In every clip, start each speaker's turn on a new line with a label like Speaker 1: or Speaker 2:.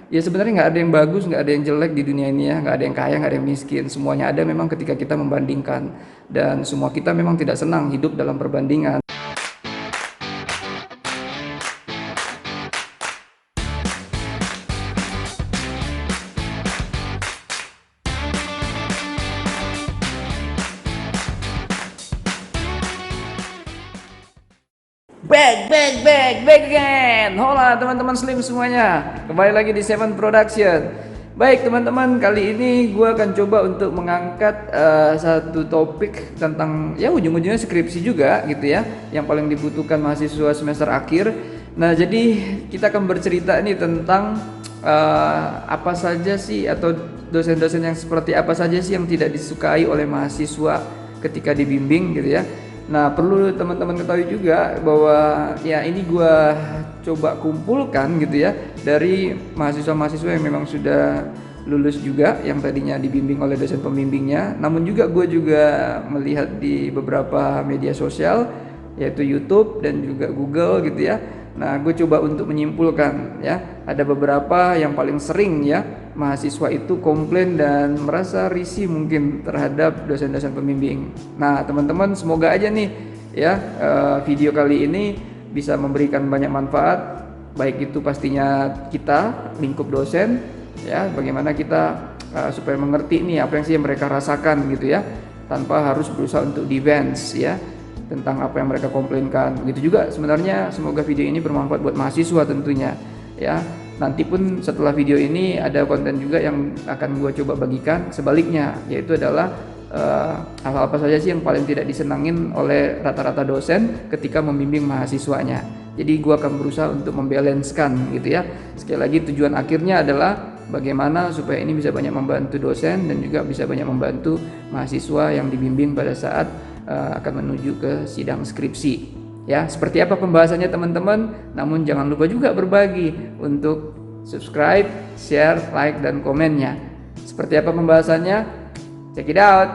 Speaker 1: Ya sebenarnya nggak ada yang bagus, nggak ada yang jelek di dunia ini ya, nggak ada yang kaya, nggak ada yang miskin. Semuanya ada memang ketika kita membandingkan. Dan semua kita memang tidak senang hidup dalam perbandingan. Back again. Hola teman-teman Slim semuanya. Kembali lagi di Seven Production. Baik teman-teman, kali ini gue akan coba untuk mengangkat satu topik tentang ya ujung-ujungnya skripsi juga gitu ya, yang paling dibutuhkan mahasiswa semester akhir. Nah jadi kita akan bercerita nih tentang apa saja sih, atau dosen-dosen yang seperti apa saja sih yang tidak disukai oleh mahasiswa ketika dibimbing gitu ya. Nah, perlu teman-teman ketahui juga bahwa ya ini gua coba kumpulkan gitu ya dari mahasiswa-mahasiswa yang memang sudah lulus juga, yang tadinya dibimbing oleh dosen pembimbingnya. Namun juga gue juga melihat di beberapa media sosial, yaitu YouTube dan juga Google gitu ya. Nah, gue coba untuk menyimpulkan ya, ada beberapa yang paling sering ya mahasiswa itu komplain dan merasa risih mungkin terhadap dosen-dosen pembimbing. Nah, teman-teman semoga aja nih ya video kali ini bisa memberikan banyak manfaat, baik itu pastinya kita lingkup dosen ya, bagaimana kita supaya mengerti nih apa yang sih yang mereka rasakan gitu ya, tanpa harus berusaha untuk defense ya tentang apa yang mereka komplainkan. Begitu juga sebenarnya semoga video ini bermanfaat buat mahasiswa tentunya ya. Nanti pun setelah video ini ada konten juga yang akan gue coba bagikan sebaliknya, yaitu adalah hal apa saja sih yang paling tidak disenangin oleh rata-rata dosen ketika membimbing mahasiswanya. Jadi gue akan berusaha untuk membalanskan gitu ya. Sekali lagi tujuan akhirnya adalah bagaimana supaya ini bisa banyak membantu dosen dan juga bisa banyak membantu mahasiswa yang dibimbing pada saat akan menuju ke sidang skripsi. Ya, seperti apa pembahasannya teman-teman? Namun jangan lupa juga berbagi untuk subscribe, share, like, dan komennya. Seperti apa pembahasannya? Check it out.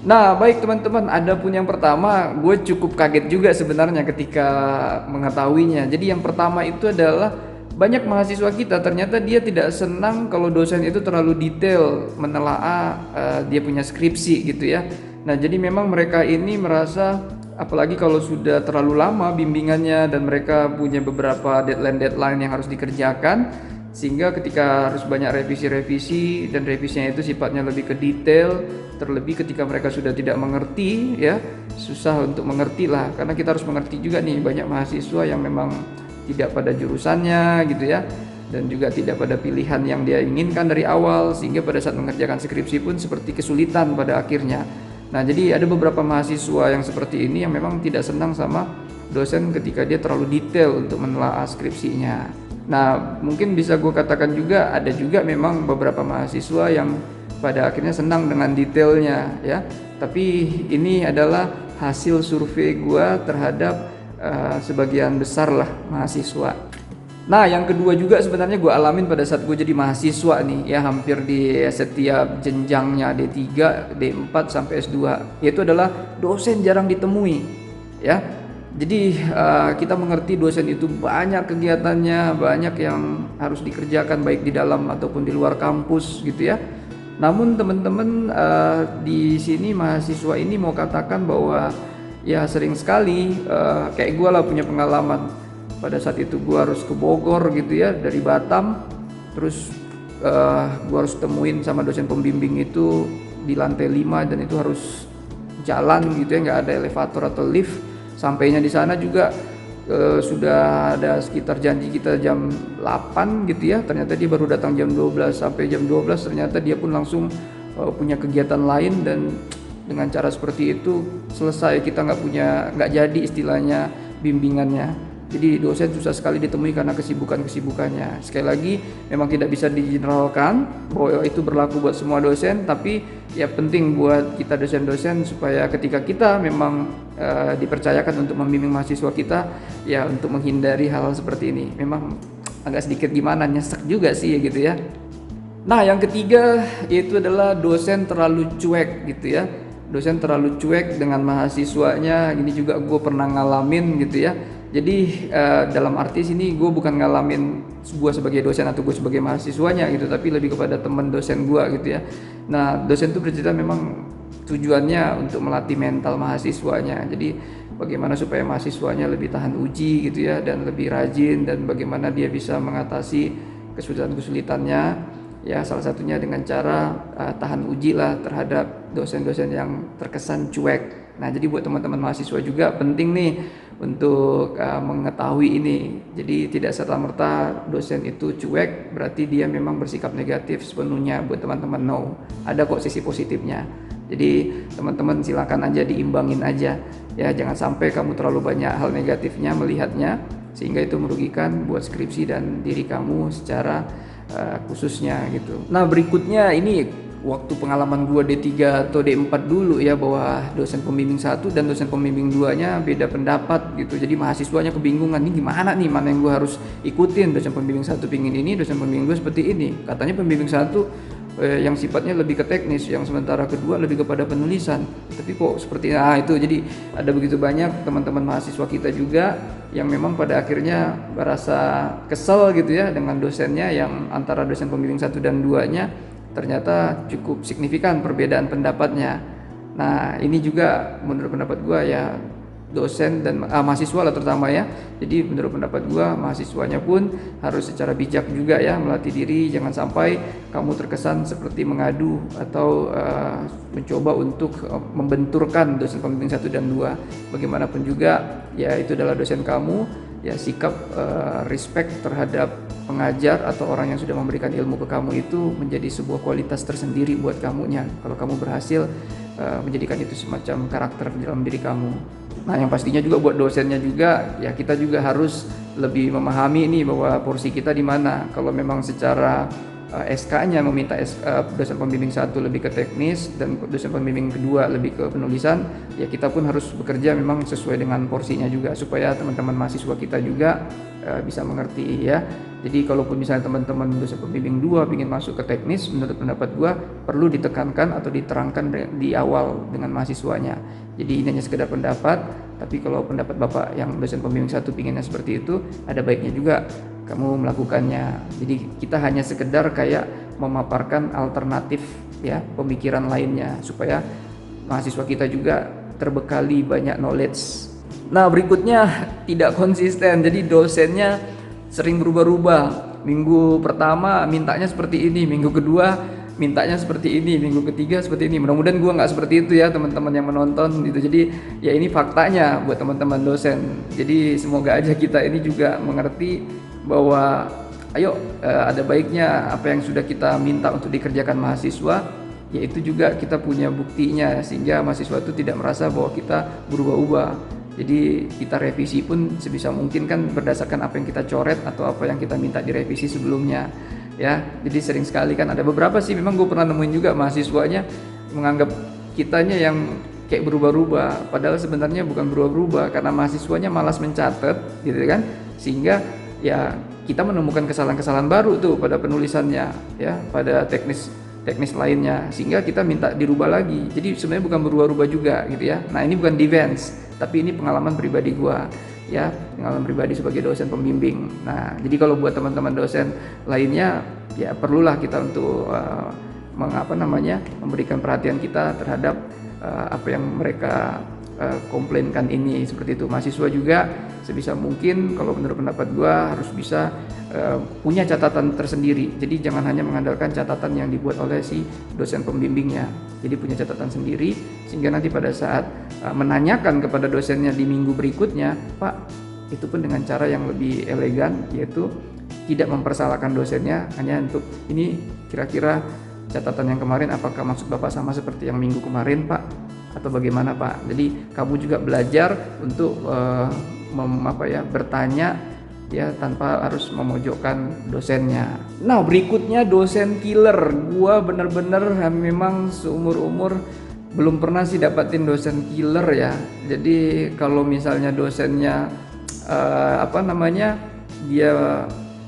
Speaker 1: Nah, baik teman-teman, ada pun yang pertama, gue cukup kaget juga sebenarnya ketika mengetahuinya. Jadi yang pertama itu adalah banyak mahasiswa kita ternyata dia tidak senang kalau dosen itu terlalu detail menelaah dia punya skripsi gitu ya. Nah, jadi memang mereka ini merasa, apalagi kalau sudah terlalu lama bimbingannya dan mereka punya beberapa deadline yang harus dikerjakan, sehingga ketika harus banyak revisi-revisi dan revisinya itu sifatnya lebih ke detail, terlebih ketika mereka sudah tidak mengerti ya, susah untuk mengerti lah, karena kita harus mengerti juga nih banyak mahasiswa yang memang tidak pada jurusannya gitu ya, dan juga tidak pada pilihan yang dia inginkan dari awal, sehingga pada saat mengerjakan skripsi pun seperti kesulitan pada akhirnya. Nah, jadi ada beberapa mahasiswa yang seperti ini yang memang tidak senang sama dosen ketika dia terlalu detail untuk menelaah skripsinya. Nah, mungkin bisa gue katakan juga ada juga memang beberapa mahasiswa yang pada akhirnya senang dengan detailnya ya. Tapi ini adalah hasil survei gue terhadap sebagian besar lah mahasiswa. Nah, yang kedua juga sebenarnya gue alamin pada saat gue jadi mahasiswa nih ya, hampir di setiap jenjangnya D3, D4 sampai S2, yaitu adalah dosen jarang ditemui ya. Jadi kita mengerti dosen itu banyak kegiatannya, banyak yang harus dikerjakan baik di dalam ataupun di luar kampus gitu ya. Namun teman-teman di sini mahasiswa ini mau katakan bahwa ya sering sekali kayak gue lah punya pengalaman. Pada saat itu gue harus ke Bogor gitu ya dari Batam, terus gue harus temuin sama dosen pembimbing itu di lantai 5 dan itu harus jalan gitu ya, nggak ada elevator atau lift. Sampainya di sana juga sudah ada sekitar janji kita jam 8 gitu ya, ternyata dia baru datang jam 12. Sampai jam 12 ternyata dia pun langsung punya kegiatan lain, dan dengan cara seperti itu selesai, kita nggak jadi istilahnya bimbingannya. Jadi dosen susah sekali ditemui karena kesibukannya. Sekali lagi memang tidak bisa digeneralkan bahwa itu berlaku buat semua dosen, tapi ya penting buat kita dosen-dosen supaya ketika kita memang dipercayakan untuk membimbing mahasiswa kita ya, untuk menghindari hal seperti ini. Memang agak sedikit gimana, nyesek juga sih ya gitu ya. Nah, yang ketiga yaitu adalah dosen terlalu cuek gitu ya. Dosen terlalu cuek dengan mahasiswanya. Ini juga gue pernah ngalamin gitu ya. Jadi dalam arti sini gue bukan ngalamin gue sebagai dosen atau gue sebagai mahasiswanya gitu, tapi lebih kepada teman dosen gue gitu ya. Nah dosen tuh bercerita memang tujuannya untuk melatih mental mahasiswanya. Jadi bagaimana supaya mahasiswanya lebih tahan uji gitu ya, dan lebih rajin, dan bagaimana dia bisa mengatasi kesulitan-kesulitannya ya, salah satunya dengan cara tahan uji lah terhadap dosen-dosen yang terkesan cuek. Nah jadi buat teman-teman mahasiswa juga penting nih untuk mengetahui ini. Jadi tidak serta-merta dosen itu cuek berarti dia memang bersikap negatif sepenuhnya. Buat teman-teman, no, ada kok sisi positifnya. Jadi teman-teman silakan aja diimbangin aja ya, jangan sampai kamu terlalu banyak hal negatifnya melihatnya sehingga itu merugikan buat skripsi dan diri kamu secara khususnya gitu. Nah berikutnya ini waktu pengalaman gua D3 atau D4 dulu ya, bahwa dosen pembimbing 1 dan dosen pembimbing 2-nya beda pendapat gitu. Jadi mahasiswanya kebingungan nih gimana nih, mana yang gua harus ikutin. Dosen pembimbing 1 pingin ini, dosen pembimbing 2 seperti ini. Katanya pembimbing 1 yang sifatnya lebih ke teknis, yang sementara kedua lebih kepada penulisan. Tapi kok seperti itu. Jadi ada begitu banyak teman-teman mahasiswa kita juga yang memang pada akhirnya merasa kesel gitu ya dengan dosennya, yang antara dosen pembimbing 1 dan 2-nya ternyata cukup signifikan perbedaan pendapatnya. Nah ini juga menurut pendapat gua ya, dosen dan mahasiswa lah terutama ya. Jadi menurut pendapat gua mahasiswanya pun harus secara bijak juga ya melatih diri, jangan sampai kamu terkesan seperti mengadu atau mencoba untuk membenturkan dosen pembimbing 1 dan 2. Bagaimanapun juga ya itu adalah dosen kamu ya, sikap respect terhadap pengajar atau orang yang sudah memberikan ilmu ke kamu itu menjadi sebuah kualitas tersendiri buat kamunya kalau kamu berhasil menjadikan itu semacam karakter dalam diri kamu. Nah yang pastinya juga buat dosennya juga ya, kita juga harus lebih memahami nih bahwa porsi kita di mana. Kalau memang secara SK-nya meminta dosen pembimbing 1 lebih ke teknis dan dosen pembimbing kedua lebih ke penulisan, ya kita pun harus bekerja memang sesuai dengan porsinya juga supaya teman-teman mahasiswa kita juga bisa mengerti ya. Jadi kalaupun misalnya teman-teman dosen pembimbing 2 ingin masuk ke teknis, menurut pendapat gua perlu ditekankan atau diterangkan di awal dengan mahasiswanya. Jadi ini hanya sekedar pendapat, tapi kalau pendapat Bapak yang dosen pembimbing 1 pinginnya seperti itu, ada baiknya juga kamu melakukannya. Jadi kita hanya sekedar kayak memaparkan alternatif ya, pemikiran lainnya supaya mahasiswa kita juga terbekali banyak knowledge. Nah berikutnya tidak konsisten, jadi dosennya sering berubah-ubah. Minggu pertama mintanya seperti ini, minggu kedua mintanya seperti ini, minggu ketiga seperti ini. Mudah-mudahan gue nggak seperti itu ya teman-teman yang menonton gitu. Jadi ya ini faktanya buat teman-teman dosen. Jadi semoga aja kita ini juga mengerti bahwa ayo ada baiknya apa yang sudah kita minta untuk dikerjakan mahasiswa, yaitu juga kita punya buktinya sehingga mahasiswa itu tidak merasa bahwa kita berubah-ubah. Jadi kita revisi pun sebisa mungkin kan berdasarkan apa yang kita coret atau apa yang kita minta direvisi sebelumnya ya. Jadi sering sekali kan ada beberapa sih memang gue pernah nemuin juga mahasiswanya menganggap kitanya yang kayak berubah-ubah, padahal sebenarnya bukan berubah-ubah karena mahasiswanya malas mencatat gitu kan, sehingga ya kita menemukan kesalahan-kesalahan baru tuh pada penulisannya ya, pada teknis lainnya, sehingga kita minta dirubah lagi. Jadi sebenarnya bukan berubah-ubah juga gitu ya. Nah ini bukan defense, tapi ini pengalaman pribadi gua ya, pengalaman pribadi sebagai dosen pembimbing. Nah jadi kalau buat teman-teman dosen lainnya ya perlulah kita untuk memberikan perhatian kita terhadap apa yang mereka komplainkan ini, seperti itu. Mahasiswa juga sebisa mungkin kalau menurut pendapat gua harus bisa punya catatan tersendiri. Jadi jangan hanya mengandalkan catatan yang dibuat oleh si dosen pembimbingnya. Jadi punya catatan sendiri sehingga nanti pada saat menanyakan kepada dosennya di minggu berikutnya, Pak, itu pun dengan cara yang lebih elegan, yaitu tidak mempersalahkan dosennya, hanya untuk ini kira-kira catatan yang kemarin apakah maksud Bapak sama seperti yang minggu kemarin, Pak, atau bagaimana, Pak. Jadi kamu juga belajar untuk bertanya ya tanpa harus memojokkan dosennya. Nah berikutnya dosen killer. Gua bener-bener memang seumur-umur belum pernah sih dapatin dosen killer ya. Jadi kalau misalnya dosennya dia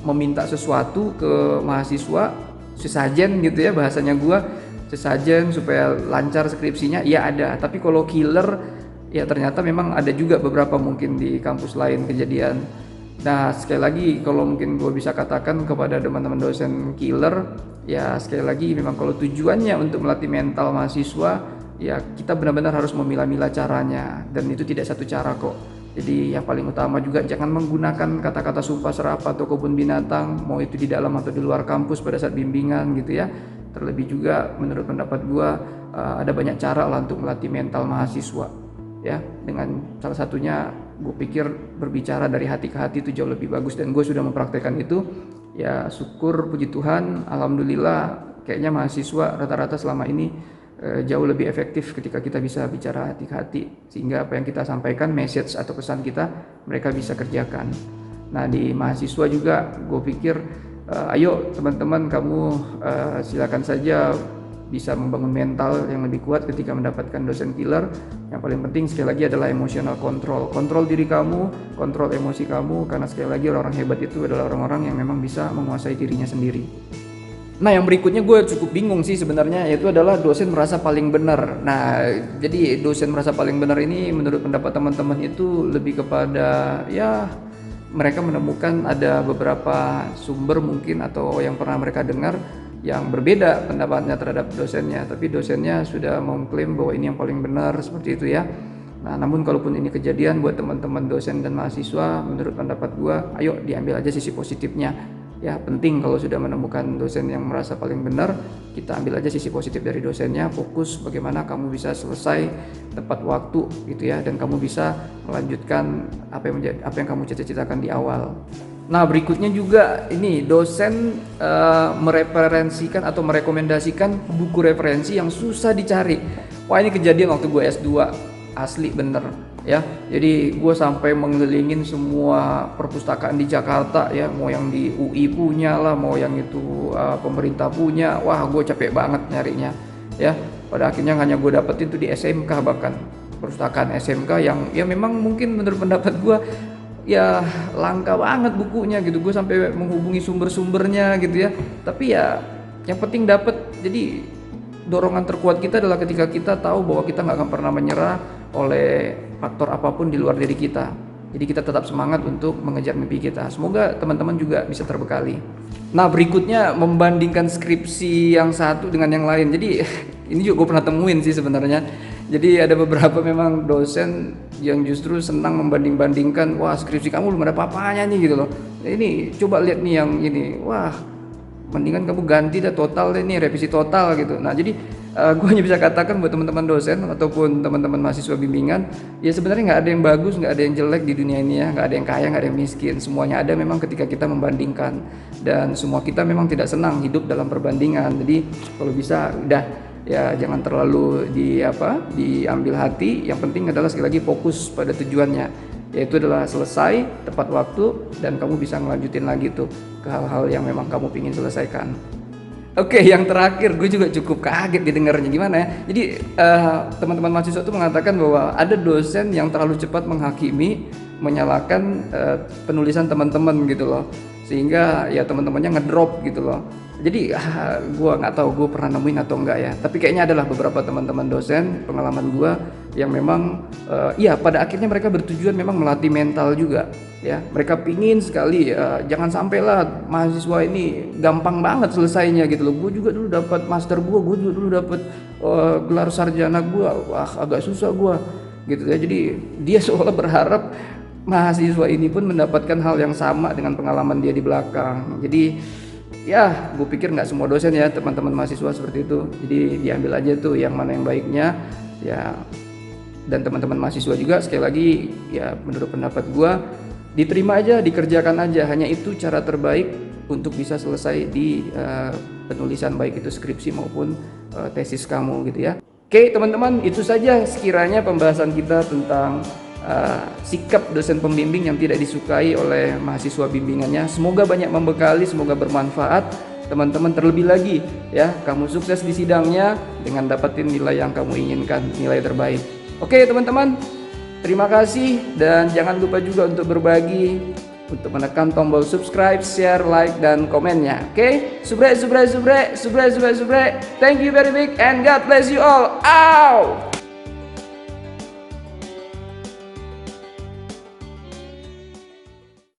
Speaker 1: meminta sesuatu ke mahasiswa sesajen gitu ya, bahasanya gua sesajen supaya lancar skripsinya, ya ada. Tapi kalau killer Ya ternyata memang ada juga beberapa mungkin di kampus lain kejadian. Nah sekali lagi kalau mungkin gue bisa katakan kepada teman-teman dosen killer, ya sekali lagi memang kalau tujuannya untuk melatih mental mahasiswa, ya kita benar-benar harus memilah-milah caranya, dan itu tidak satu cara kok. Jadi yang paling utama juga jangan menggunakan kata-kata sumpah serapah atau kebun binatang, mau itu di dalam atau di luar kampus pada saat bimbingan gitu ya. Terlebih juga menurut pendapat gue ada banyak cara lah untuk melatih mental mahasiswa ya, dengan salah satunya gue pikir berbicara dari hati ke hati itu jauh lebih bagus, dan gue sudah mempraktekkan itu. Ya syukur puji Tuhan, alhamdulillah kayaknya mahasiswa rata-rata selama ini jauh lebih efektif ketika kita bisa bicara hati ke hati, sehingga apa yang kita sampaikan, message atau pesan kita, mereka bisa kerjakan. Nah di mahasiswa juga gue pikir ayo teman-teman kamu silakan saja bisa membangun mental yang lebih kuat ketika mendapatkan dosen killer. Yang paling penting sekali lagi adalah emotional control. Kontrol diri kamu, kontrol emosi kamu, karena sekali lagi orang-orang hebat itu adalah orang-orang yang memang bisa menguasai dirinya sendiri. Nah yang berikutnya gue cukup bingung sih sebenarnya, yaitu adalah dosen merasa paling benar. Nah jadi dosen merasa paling benar ini menurut pendapat teman-teman itu lebih kepada ya mereka menemukan ada beberapa sumber mungkin atau yang pernah mereka dengar yang berbeda pendapatnya terhadap dosennya, tapi dosennya sudah mengklaim bahwa ini yang paling benar, seperti itu ya. Nah namun kalaupun ini kejadian buat teman-teman dosen dan mahasiswa, menurut pendapat gua ayo diambil aja sisi positifnya ya. Penting kalau sudah menemukan dosen yang merasa paling benar, kita ambil aja sisi positif dari dosennya, fokus bagaimana kamu bisa selesai tepat waktu gitu ya, dan kamu bisa melanjutkan apa yang kamu cita-citakan di awal. Nah berikutnya juga ini dosen mereferensikan atau merekomendasikan buku referensi yang susah dicari. Wah ini kejadian waktu gue S2, asli bener ya. Jadi gue sampai mengelilingin semua perpustakaan di Jakarta ya, mau yang di UI punya lah, mau yang itu pemerintah punya. Wah gue capek banget nyarinya ya. Pada akhirnya hanya gue dapetin itu di SMK, bahkan perpustakaan SMK yang ya memang mungkin menurut pendapat gue ya langka banget bukunya gitu. Gue sampai menghubungi sumber-sumbernya gitu ya, tapi ya yang penting dapet. Jadi dorongan terkuat kita adalah ketika kita tahu bahwa kita nggak akan pernah menyerah oleh faktor apapun di luar diri kita. Jadi kita tetap semangat untuk mengejar mimpi kita. Semoga teman-teman juga bisa terbekali. Nah berikutnya membandingkan skripsi yang satu dengan yang lain. Jadi ini juga gue pernah temuin sih sebenarnya. Jadi ada beberapa memang dosen yang justru senang membanding-bandingkan, wah skripsi kamu belum ada apa-apanya nih gitu loh. Ini coba lihat nih yang ini, wah mendingan kamu ganti dah total deh nih, revisi total gitu. Nah jadi gue hanya bisa katakan buat teman-teman dosen ataupun teman-teman mahasiswa bimbingan, ya sebenarnya nggak ada yang bagus, nggak ada yang jelek di dunia ini ya, nggak ada yang kaya, nggak ada yang miskin, semuanya ada memang ketika kita membandingkan, dan semua kita memang tidak senang hidup dalam perbandingan. Jadi kalau bisa udah ya jangan terlalu diambil hati. Yang penting adalah sekali lagi fokus pada tujuannya, yaitu adalah selesai tepat waktu dan kamu bisa ngelanjutin lagi tuh ke hal-hal yang memang kamu ingin selesaikan. Oke, yang terakhir gue juga cukup kaget didengarnya, gimana ya. Jadi teman-teman mahasiswa itu mengatakan bahwa ada dosen yang terlalu cepat menghakimi, menyalahkan penulisan teman-teman gitu loh, sehingga ya teman-temannya ngedrop gitu loh. Jadi gue nggak tahu gue pernah nemuin atau enggak ya, tapi kayaknya adalah beberapa teman-teman dosen pengalaman gue yang memang ya pada akhirnya mereka bertujuan memang melatih mental juga ya. Mereka pingin sekali jangan sampailah mahasiswa ini gampang banget selesainya gitu loh. Gue juga dulu dapat master, gue juga dulu dapat gelar sarjana, gue wah agak susah gue gitu ya. Jadi dia seolah berharap mahasiswa ini pun mendapatkan hal yang sama dengan pengalaman dia di belakang. Jadi ya gue pikir nggak semua dosen ya teman-teman mahasiswa seperti itu. Jadi diambil aja tuh yang mana yang baiknya ya. Dan teman-teman mahasiswa juga sekali lagi ya menurut pendapat gue diterima aja, dikerjakan aja. Hanya itu cara terbaik untuk bisa selesai di penulisan, baik itu skripsi maupun tesis kamu gitu ya. Oke teman-teman, itu saja sekiranya pembahasan kita tentang sikap dosen pembimbing yang tidak disukai oleh mahasiswa bimbingannya. Semoga banyak membekali, semoga bermanfaat teman-teman. Terlebih lagi ya, kamu sukses di sidangnya dengan dapetin nilai yang kamu inginkan, nilai terbaik. Oke teman-teman, terima kasih, dan jangan lupa juga untuk berbagi, untuk menekan tombol subscribe, share, like, dan komennya. Oke, subre. Thank you very big and God bless you all. Ow!